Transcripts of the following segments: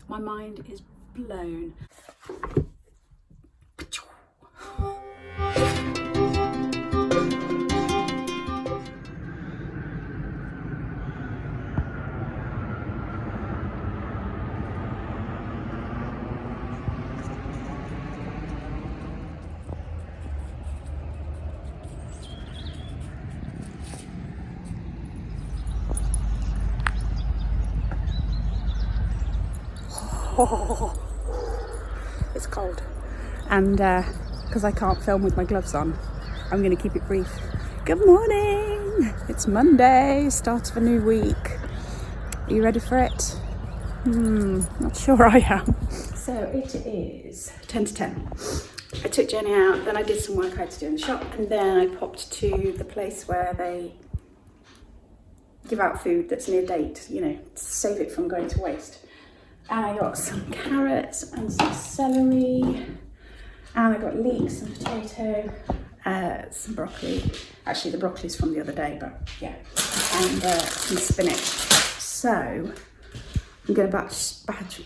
My mind is blown. Oh, it's cold, and because I can't film with my gloves on, I'm going to keep it brief. Good morning! It's Monday, start of a new week. Are you ready for it? Not sure I am. So it is 10 to 10. I took Jenny out, then I did some work I had to do in the shop, and then I popped to the place where they give out food that's near date, you know, to save it from going to waste. And I got some carrots and some celery, and I got leeks and potato, some broccoli. Actually, the broccoli's from the other day, but yeah, and some spinach. So I'm going to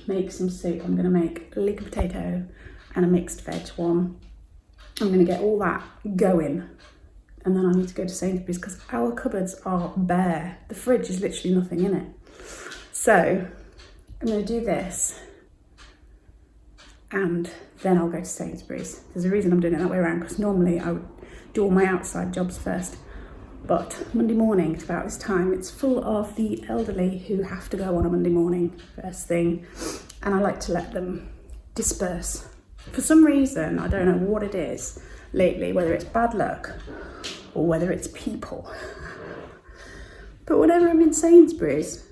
make some soup. I'm going to make a leek and potato and a mixed veg one. I'm going to get all that going, and then I need to go to Sainsbury's because our cupboards are bare. The fridge is literally nothing in it. So I'm going to do this, and then I'll go to Sainsbury's. There's a reason I'm doing it that way around, because normally I would do all my outside jobs first. But Monday morning, at about this time, it's full of the elderly who have to go on a Monday morning first thing, and I like to let them disperse. For some reason, I don't know what it is lately, whether it's bad luck or whether it's people. But whenever I'm in Sainsbury's,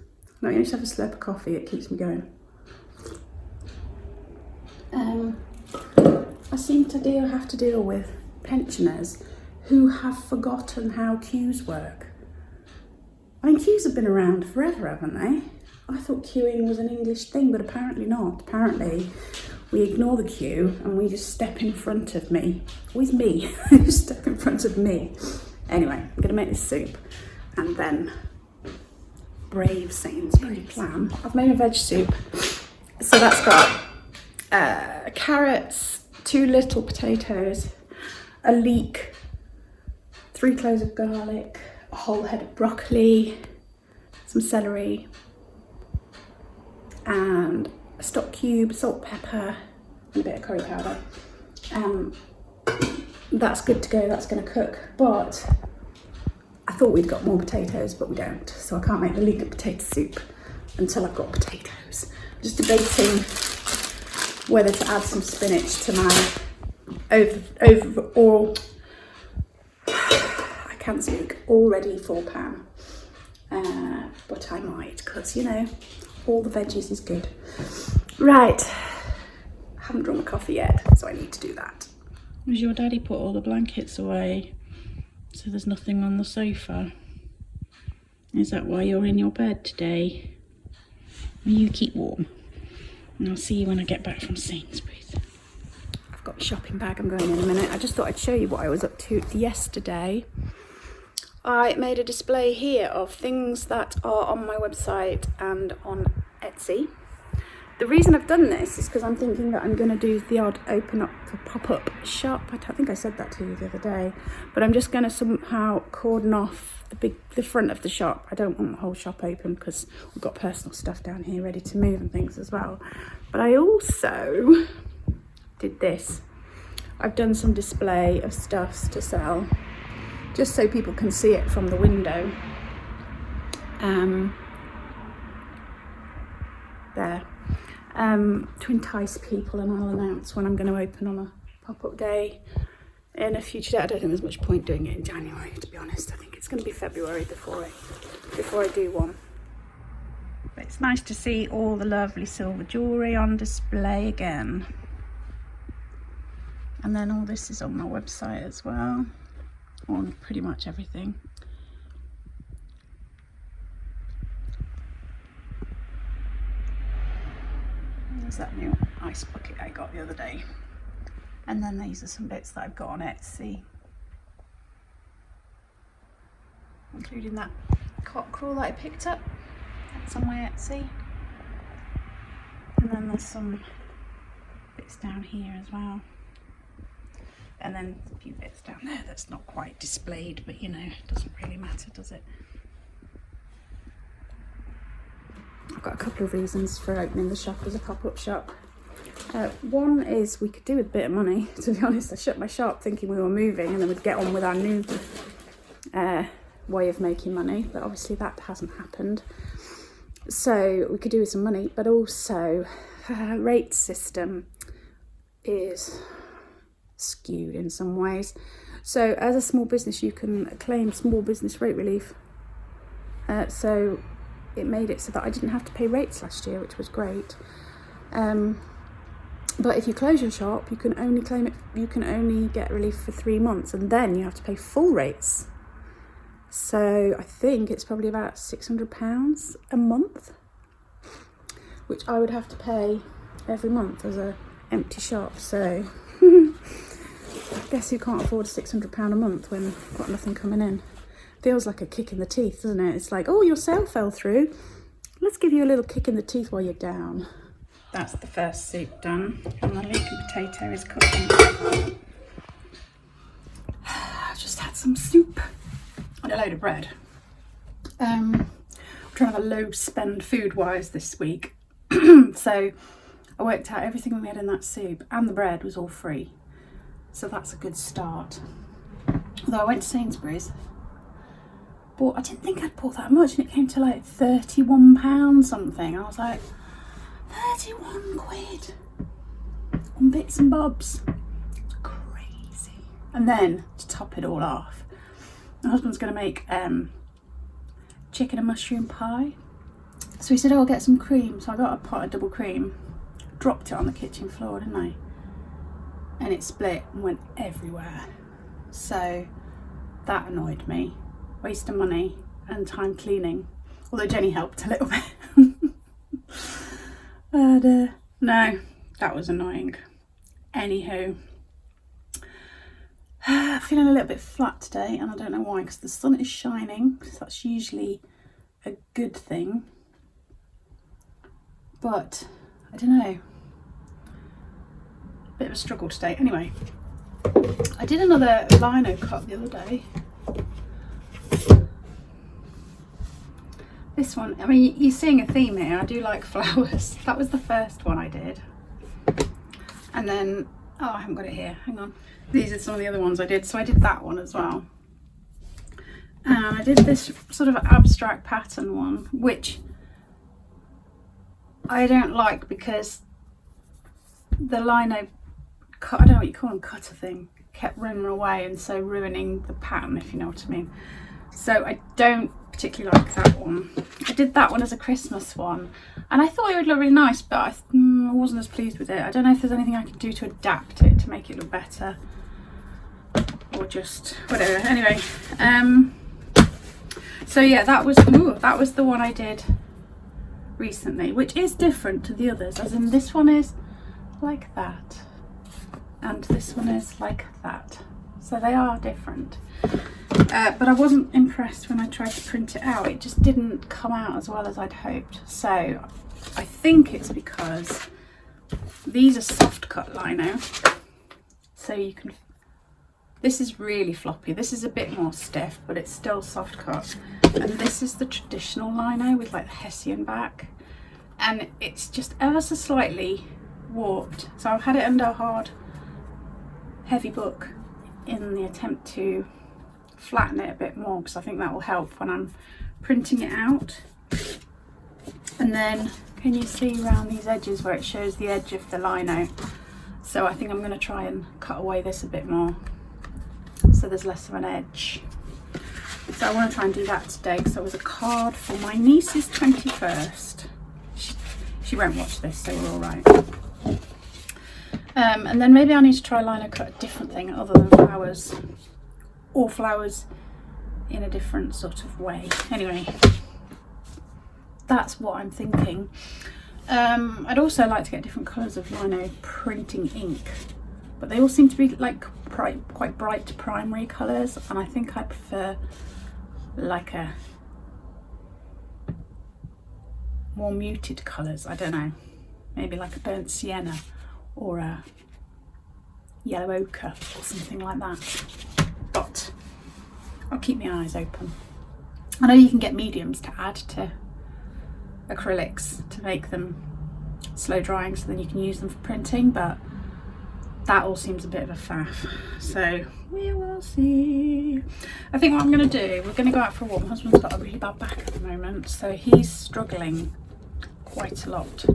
I used to have a slurp of coffee, it keeps me going. I seem to have to deal with pensioners who have forgotten how queues work. I mean, queues have been around forever, haven't they? I thought queuing was an English thing, but apparently not. Apparently, we ignore the queue and we just step in front of me. Always me, just step in front of me. Anyway, I'm gonna make this soup and then brave Sainsbury's plan. I've made a veg soup, so that's got carrots, 2 little potatoes, a leek, 3 cloves of garlic, a whole head of broccoli, some celery, and a stock cube, salt, pepper, and a bit of curry powder. That's good to go, that's going to cook, but I thought we'd got more potatoes, but we don't, so I can't make the leek and potato soup until I've got potatoes. I'm just debating whether to add some spinach to my overall, I can't speak, already full pan, but I might, because, you know, all the veggies is good. Right, I haven't drawn my coffee yet, so I need to do that. Has your daddy put all the blankets away? So there's nothing on the sofa? Is that why you're in your bed today? Will you keep warm? And I'll see you when I get back from Sainsbury's. I've got a shopping bag, I'm going in a minute. I just thought I'd show you what I was up to yesterday. I made a display here of things that are on my website and on Etsy. The reason I've done this is because I'm thinking that I'm going to do the odd open up for pop-up shop. I think I said that to you the other day, but I'm just going to somehow cordon off the front of the shop. I don't want the whole shop open because we've got personal stuff down here ready to move and things as well. But I also did this. I've done some display of stuffs to sell, just so people can see it from the window. There. To entice people, and I'll announce when I'm going to open on a pop-up day in a future day. I don't think there's much point doing it in January, to be honest. I think it's going to be February before I do one. But it's nice to see all the lovely silver jewellery on display again. And then all this is on my website as well, on pretty much everything. There's that new ice bucket I got the other day. And then these are some bits that I've got on Etsy, including that cockerel that I picked up. That's on my Etsy. And then there's some bits down here as well. And then a few bits down there that's not quite displayed, but you know, it doesn't really matter, does it? I've got a couple of reasons for opening the shop as a pop-up shop. One is we could do with a bit of money, to be honest. I shut my shop thinking we were moving and then we'd get on with our new way of making money, but obviously that hasn't happened. So we could do with some money, but also rate system is skewed in some ways. So as a small business you can claim small business rate relief. So it made it so that I didn't have to pay rates last year, which was great. But if you close your shop, you can only claim it, you can only get relief for 3 months, and then you have to pay full rates. So I think it's probably about £600 a month, which I would have to pay every month as a empty shop. So I guess you can't afford £600 a month when you've got nothing coming in. Feels like a kick in the teeth, doesn't it? It's like, oh, your sale fell through. Let's give you a little kick in the teeth while you're down. That's the first soup done, and the leek and potato is cooking. I've just had some soup and a load of bread. I'm trying to have a low spend food-wise this week. So I worked out everything we had in that soup, and the bread was all free. So that's a good start. Although I went to Sainsbury's, but I didn't think I'd bought that much, and it came to like £31 something. I was like, 31 quid on bits and bobs. It's crazy. And then to top it all off, my husband's going to make chicken and mushroom pie. So he said, oh, I'll get some cream. So I got a pot of double cream, dropped it on the kitchen floor, didn't I? And it split and went everywhere. So that annoyed me. Waste of money and time cleaning. Although Jenny helped a little bit. But no, that was annoying. Anywho, feeling a little bit flat today, and I don't know why, because the sun is shining, so that's usually a good thing. But I don't know, bit of a struggle today. Anyway, I did another lino cut the other day. This one, I mean, you're seeing a theme here. I do like flowers. That was the first one I did. And then, oh, I haven't got it here. Hang on. These are some of the other ones I did. So I did that one as well. And I did this sort of abstract pattern one, which I don't like because the lino cut, I don't know what you call them, cutter thing, kept running away and so ruining the pattern, if you know what I mean. So I don't particularly like that one. I did that one as a Christmas one, and I thought it would look really nice, but I wasn't as pleased with it. I don't know if there's anything I can do to adapt it to make it look better, or just whatever. Anyway, so yeah, that was the one I did recently, which is different to the others, as in this one is like that, and this one is like that. So they are different. But I wasn't impressed when I tried to print it out. It just didn't come out as well as I'd hoped. So I think it's because these are soft cut lino. So you can, this is really floppy. This is a bit more stiff, but it's still soft cut. And this is the traditional lino with like the Hessian back. And it's just ever so slightly warped. So I've had it under a hard, heavy book in the attempt to flatten it a bit more, because I think that will help when I'm printing it out. And then can you see around these edges where it shows the edge of the lino? So I think I'm going to try and cut away this a bit more so there's less of an edge. So I want to try and do that today, because there was a card for my niece's 21st. She won't watch this, so we're all right. And then maybe I need to try lino cut a different thing other than flowers, or flowers in a different sort of way. Anyway, that's what I'm thinking. I'd also like to get different colours of lino printing ink, but they all seem to be like quite bright primary colours, and I think I prefer like a more muted colours. I don't know. maybe like a burnt sienna or a yellow ochre or something like that. But I'll keep my eyes open. I know you can get mediums to add to acrylics to make them slow drying so then you can use them for printing, but that all seems a bit of a faff, so we will see. I think what I'm going to do, we're going to go out for a walk. My husband's got a really bad back at the moment, so he's struggling quite a lot,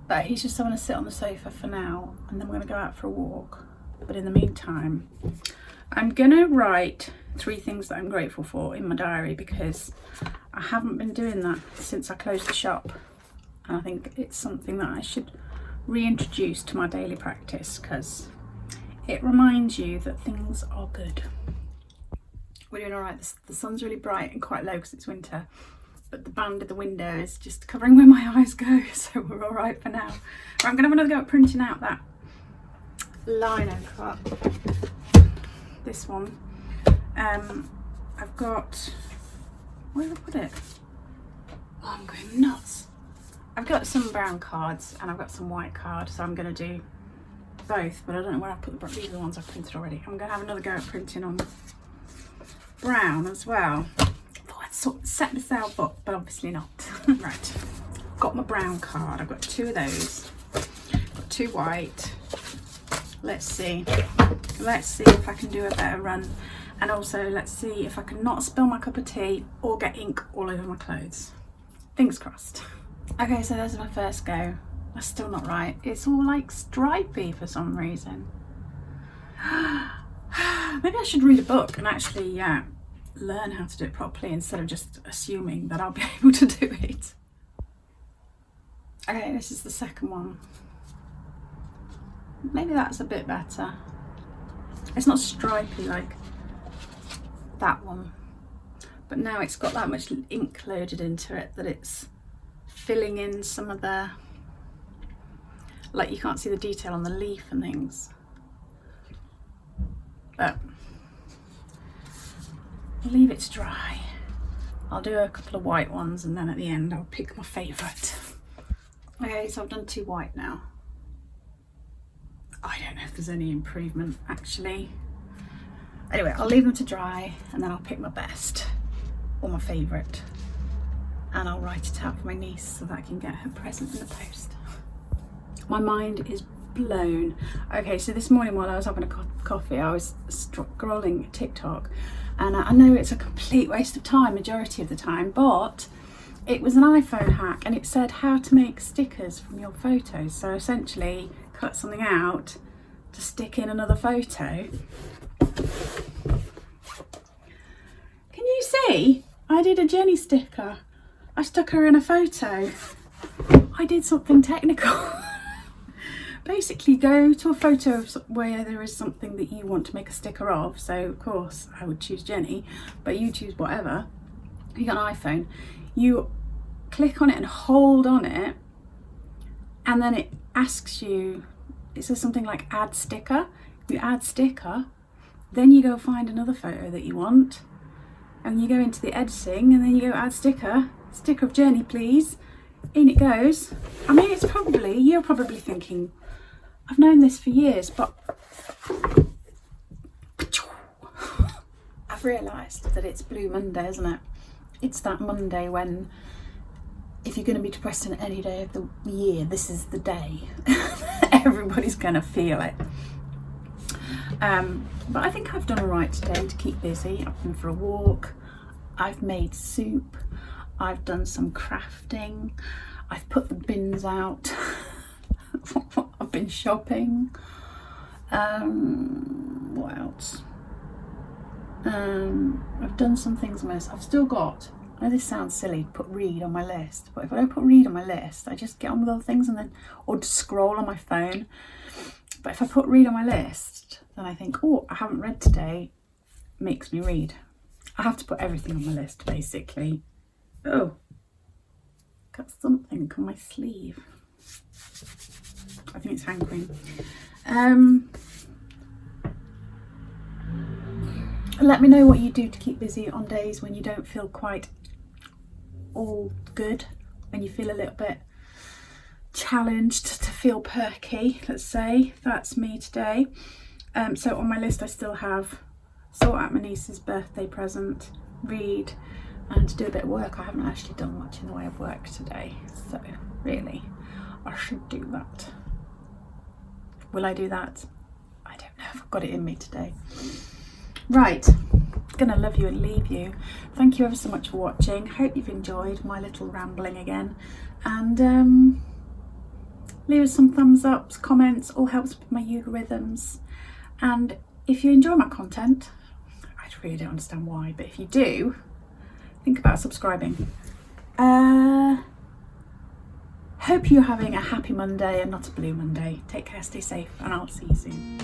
but he's just going to sit on the sofa for now, and then we're going to go out for a walk. But in the meantime, I'm going to write 3 things that I'm grateful for in my diary, because I haven't been doing that since I closed the shop, and I think it's something that I should reintroduce to my daily practice, because it reminds you that things are good. We're doing all right. The sun's really bright and quite low because it's winter, but the band of the window is just covering where my eyes go, so we're all right for now. I'm going to have another go at printing out that Lino cut. This one. I've got, where did I put it? Oh, I'm going nuts. I've got some brown cards and I've got some white cards, so I'm going to do both, but I don't know where I put the, these are the ones I've printed already. I'm going to have another go at printing on brown as well. I thought I'd sort of set myself up, but obviously not. Right, got my brown card. I've got 2 of those. Got 2 white. Let's see if I can do a better run, and also let's see if I can not spill my cup of tea or get ink all over my clothes. Fingers crossed. Okay, so there's my first go. That's still not right. It's all like stripy for some reason. Maybe I should read a book and actually learn how to do it properly instead of just assuming that I'll be able to do it. Okay, this is the second one. Maybe that's a bit better. It's not stripy like that one, but now it's got that much ink loaded into it that it's filling in some of the, like you can't see the detail on the leaf and things. But I'll leave it to dry. I'll do a couple of white ones and then at the end I'll pick my favourite. Okay, so I've done 2 white now. I don't know if there's any improvement actually. Anyway, I'll leave them to dry and then I'll pick my best or my favourite, and I'll write it out for my niece so that I can get her present in the post. My mind is blown. Okay, so this morning while I was having a cup of coffee, I was scrolling TikTok, and I know it's a complete waste of time majority of the time, but it was an iPhone hack and it said how to make stickers from your photos. So essentially cut something out to stick in another photo. Can you see? I did a Jenny sticker. I stuck her in a photo. I did something technical. Basically go to a photo where there is something that you want to make a sticker of. So of course I would choose Jenny, but you choose whatever. You got an iPhone, you click on it and hold on it, and then it asks you, it says something like add sticker. You add sticker, then you go find another photo that you want, and you go into the editing, and then you go add sticker of Jenny please. In it goes. I mean, it's probably, you're probably thinking, I've known this for years, but I've realised that it's Blue Monday, isn't it? It's that Monday when, if you're going to be depressed on any day of the year, this is the day. Everybody's going to feel it. But I think I've done all right today to keep busy. I've been for a walk, I've made soup, I've done some crafting, I've put the bins out, I've been shopping. What else? I've done some things on my list. I've still got, I know this sounds silly to put read on my list, but if I don't put read on my list, I just get on with other things and then, or just scroll on my phone. But if I put read on my list, then I think, oh, I haven't read today, makes me read. I have to put everything on my list basically. Oh, got something on my sleeve. I think it's hand cream. Let me know what you do to keep busy on days when you don't feel quite all good, when you feel a little bit challenged to feel perky, let's say. That's me today. So on my list I still have sort out my niece's birthday present, read, and do a bit of work. I haven't actually done much in the way of work today, so really I should do that. Will I do that? I don't know if I've got it in me today. Right, gonna love you and leave you. Thank you ever so much for watching. Hope you've enjoyed my little rambling again, and leave us some thumbs ups, comments, all helps with my algorithms. And if you enjoy my content, I really don't understand why, but if you do, think about subscribing. Hope you're having a happy Monday and not a blue Monday. Take care, stay safe, and I'll see you soon.